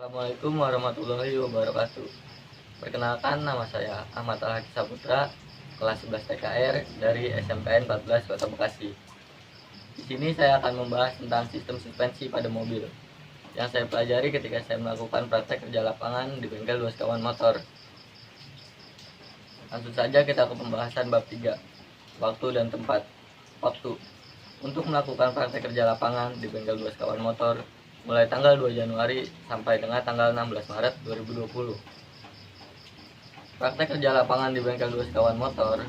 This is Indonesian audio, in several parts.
Assalamualaikum warahmatullahi wabarakatuh. Perkenalkan, nama saya Ahmad Al-Haki Saputra, kelas 11 TKR dari SMPN 14 Kota Bekasi. Di sini saya akan membahas tentang sistem suspensi pada mobil yang saya pelajari ketika saya melakukan praktek kerja lapangan di bengkel 2 sekawan motor. Langsung saja kita ke pembahasan bab 3, waktu dan tempat. Waktu. Untuk melakukan praktek kerja lapangan di bengkel 2 sekawan motor mulai tanggal 2 Januari sampai dengan tanggal 16 Maret 2020. Praktek kerja lapangan di bengkel 2 sekawan motor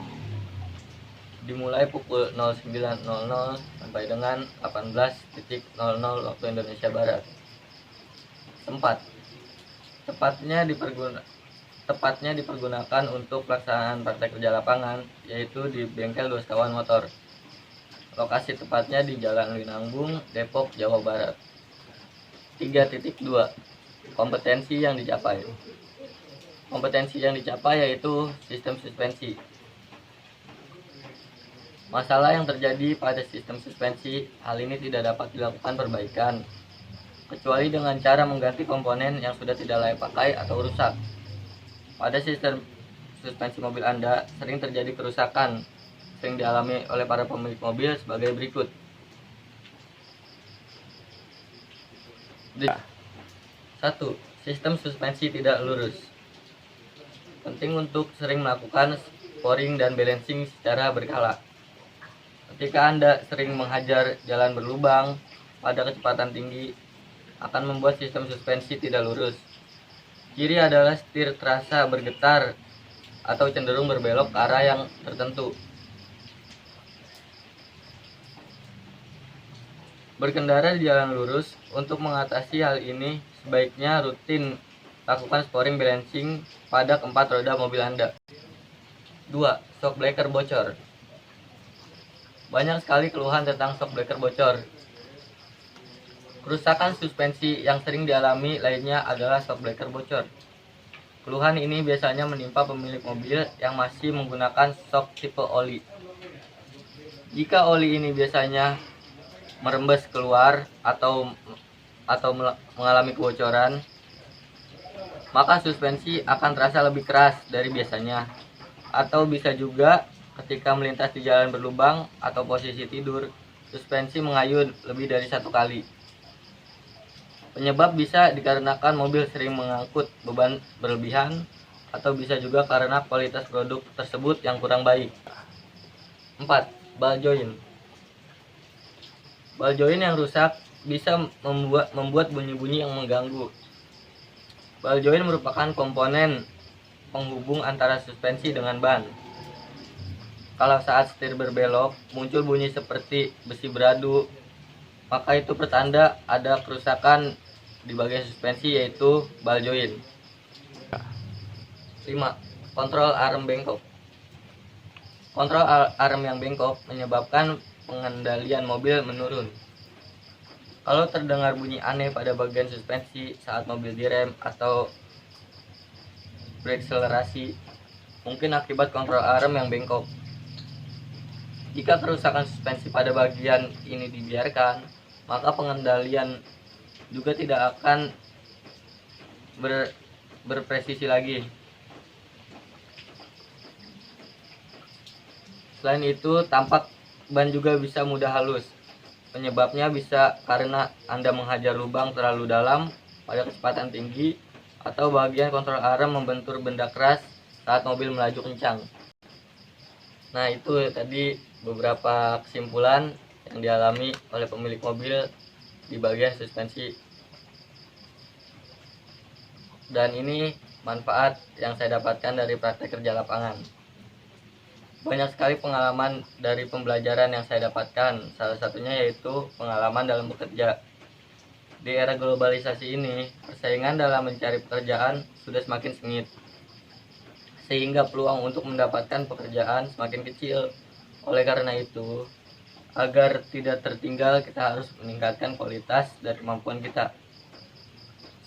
dimulai pukul 09.00 sampai dengan 18.00 waktu Indonesia Barat. Tempat. Tepatnya dipergunakan untuk pelaksanaan praktek kerja lapangan, yaitu di bengkel 2 sekawan motor. Lokasi tepatnya di Jalan Winangbung, Depok, Jawa Barat. 3.2 Kompetensi yang dicapai. Kompetensi yang dicapai yaitu sistem suspensi. Masalah yang terjadi pada sistem suspensi, hal ini tidak dapat dilakukan perbaikan kecuali dengan cara mengganti komponen yang sudah tidak layak pakai atau rusak. Pada sistem suspensi mobil Anda sering terjadi kerusakan, sering dialami oleh para pemilik mobil sebagai berikut. 1. Sistem suspensi tidak lurus. Penting untuk sering melakukan sporing dan balancing secara berkala. Ketika Anda sering menghajar jalan berlubang pada kecepatan tinggi, akan membuat sistem suspensi tidak lurus. Ciri adalah setir terasa bergetar atau cenderung berbelok ke arah yang tertentu. Berkendara di jalan lurus, untuk mengatasi hal ini sebaiknya rutin lakukan sporing balancing pada keempat roda mobil Anda. 2. Shock breaker bocor. Banyak sekali keluhan tentang shock breaker bocor. Kerusakan suspensi yang sering dialami lainnya adalah shock breaker bocor. Keluhan ini biasanya menimpa pemilik mobil yang masih menggunakan shock tipe oli. Jika oli ini biasanya merembes keluar atau mengalami kebocoran, maka suspensi akan terasa lebih keras dari biasanya. Atau bisa juga ketika melintas di jalan berlubang atau posisi tidur, suspensi mengayun lebih dari 1 kali. Penyebab bisa dikarenakan mobil sering mengangkut beban berlebihan, atau bisa juga karena kualitas produk tersebut yang kurang baik. 4. Ball joint. Ball joint yang rusak bisa membuat bunyi-bunyi yang mengganggu. Ball joint merupakan komponen penghubung antara suspensi dengan ban. Kalau saat setir berbelok muncul bunyi seperti besi beradu, maka itu pertanda ada kerusakan di bagian suspensi, yaitu ball joint. 5. Kontrol arm bengkok. Kontrol arm yang bengkok menyebabkan pengendalian mobil menurun. Kalau terdengar bunyi aneh pada bagian suspensi saat mobil direm atau berakselerasi, mungkin akibat kontrol arm yang bengkok. Jika kerusakan suspensi pada bagian ini dibiarkan, maka pengendalian juga tidak akan berpresisi lagi. Selain itu, tampak ban juga bisa mudah halus. Penyebabnya bisa karena Anda menghajar lubang terlalu dalam pada kecepatan tinggi, atau bagian kontrol arm membentur benda keras saat mobil melaju kencang. Nah, itu tadi beberapa kesimpulan yang dialami oleh pemilik mobil di bagian suspensi. Dan ini manfaat yang saya dapatkan dari praktek kerja lapangan. Banyak sekali pengalaman dari pembelajaran yang saya dapatkan, salah satunya yaitu pengalaman dalam bekerja. Di era globalisasi ini, persaingan dalam mencari pekerjaan sudah semakin sengit, sehingga peluang untuk mendapatkan pekerjaan semakin kecil. Oleh karena itu, agar tidak tertinggal, kita harus meningkatkan kualitas dan kemampuan kita,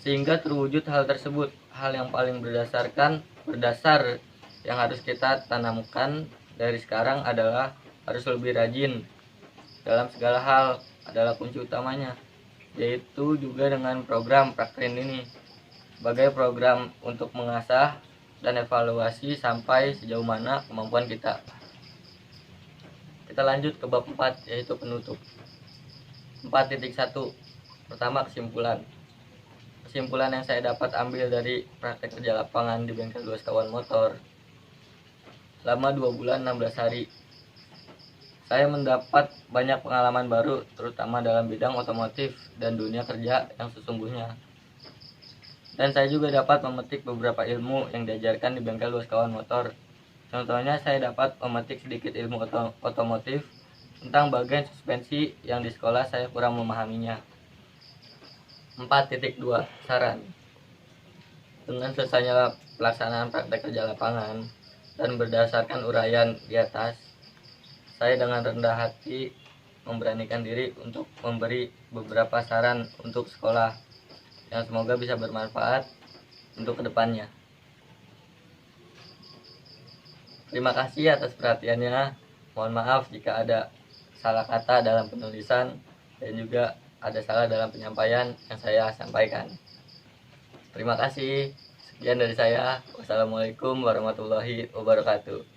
sehingga terwujud hal tersebut. Hal yang paling berdasar yang harus kita tanamkan dari sekarang adalah harus lebih rajin dalam segala hal, adalah kunci utamanya, yaitu juga dengan program Praktrin ini. sebagai program untuk mengasah dan evaluasi sampai sejauh mana kemampuan kita. Kita lanjut ke bab 4, yaitu penutup. 4.1. Pertama, kesimpulan. Kesimpulan yang saya dapat ambil dari praktek kerja lapangan di bengkel 2 sekawan motor selama 2 bulan 16 hari, saya mendapat banyak pengalaman baru, terutama dalam bidang otomotif dan dunia kerja yang sesungguhnya. Dan saya juga dapat memetik beberapa ilmu yang diajarkan di bengkel 2 sekawan motor. Contohnya, saya dapat memetik sedikit ilmu otomotif tentang bagian suspensi yang di sekolah saya kurang memahaminya. 4.2. Saran. Dengan selesainya pelaksanaan praktek kerja lapangan dan berdasarkan uraian di atas, saya dengan rendah hati memberanikan diri untuk memberi beberapa saran untuk sekolah yang semoga bisa bermanfaat untuk kedepannya. Terima kasih atas perhatiannya. Mohon maaf jika ada salah kata dalam penulisan dan juga ada salah dalam penyampaian yang saya sampaikan. Terima kasih. Sekian dari saya. Wassalamualaikum warahmatullahi wabarakatuh.